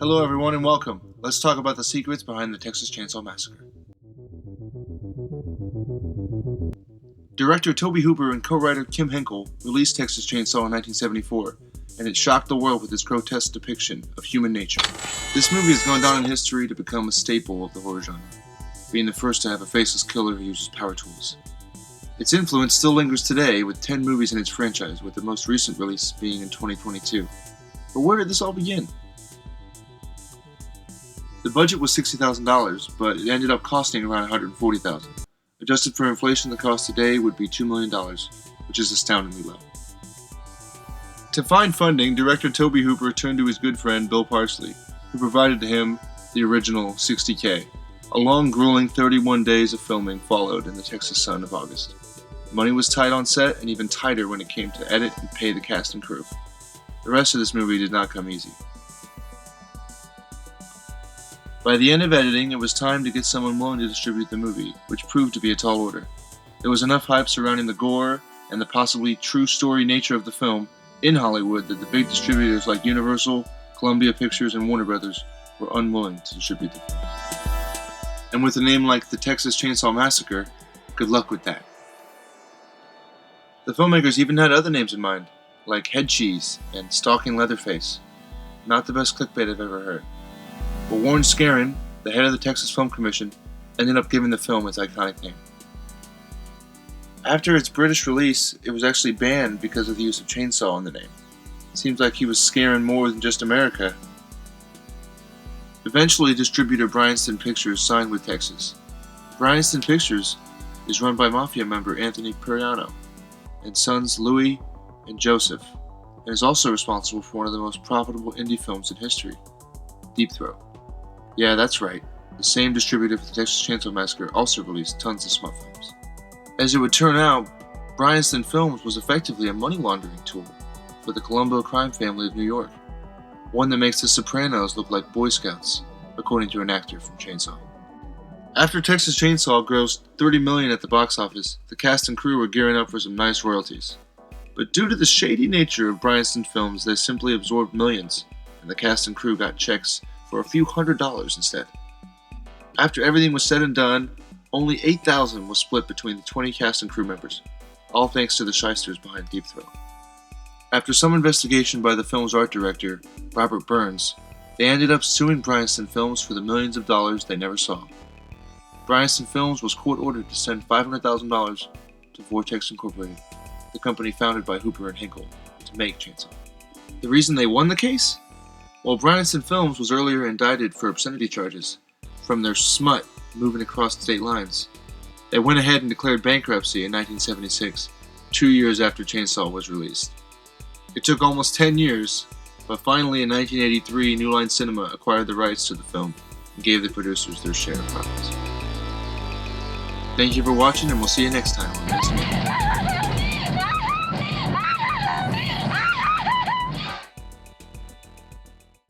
Hello everyone and welcome. Let's talk about the secrets behind the Texas Chain Saw Massacre. Director Tobe Hooper and co-writer Kim Henkel released Texas Chain Saw in 1974, and it shocked the world with its grotesque depiction of human nature. This movie has gone down in history to become a staple of the horror genre, being the first to have a faceless killer who uses power tools. Its influence still lingers today with 10 movies in its franchise, with the most recent release being in 2022. But where did this all begin? The budget was $60,000, but it ended up costing around $140,000. Adjusted for inflation, the cost today would be $2 million, which is astoundingly low. To find funding, director Tobe Hooper turned to his good friend Bill Parsley, who provided to him the original $60K. A long, grueling 31 days of filming followed in the Texas sun of August. Money was tight on set, and even tighter when it came to edit and pay the cast and crew. The rest of this movie did not come easy. By the end of editing, it was time to get someone willing to distribute the movie, which proved to be a tall order. There was enough hype surrounding the gore and the possibly true story nature of the film in Hollywood that the big distributors like Universal, Columbia Pictures, and Warner Brothers were unwilling to distribute the film. And with a name like the Texas Chain Saw Massacre, good luck with that. The filmmakers even had other names in mind, like Head Cheese and Stalking Leatherface. Not the best clickbait I've ever heard. But Warren Scarron, the head of the Texas Film Commission, ended up giving the film its iconic name. After its British release, it was actually banned because of the use of chainsaw in the name. It seems like he was scaring more than just America. Eventually, distributor Bryanston Pictures signed with Texas. Bryanston Pictures is run by Mafia member Anthony Periano and sons Louis and Joseph, and is also responsible for one of the most profitable indie films in history, Deep Throat. Yeah, that's right. The same distributor for the Texas Chain Saw Massacre also released tons of smut films. As it would turn out, Bryanston Films was effectively a money laundering tool for the Colombo crime family of New York, one that makes the Sopranos look like Boy Scouts, according to an actor from Chainsaw. After Texas Chainsaw grossed $30 million at the box office, the cast and crew were gearing up for some nice royalties. But due to the shady nature of Bryanston Films, they simply absorbed millions, and the cast and crew got checks for a few $100s instead. After everything was said and done, only $8,000 was split between the 20 cast and crew members, all thanks to the shysters behind Deep Throat. After some investigation by the film's art director, Robert Burns, they ended up suing Bryanston Films for the millions of dollars they never saw. Bryanston Films was court-ordered to send $500,000 to Vortex Incorporated, the company founded by Hooper and Henkel, to make Chainsaw. The reason they won the case? Well, Bryanston Films was earlier indicted for obscenity charges from their smut moving across state lines. They went ahead and declared bankruptcy in 1976, 2 years after Chainsaw was released. It took almost 10 years, but finally in 1983, New Line Cinema acquired the rights to the film and gave the producers their share of profits. Thank you for watching, and we'll see you next time on Mafia.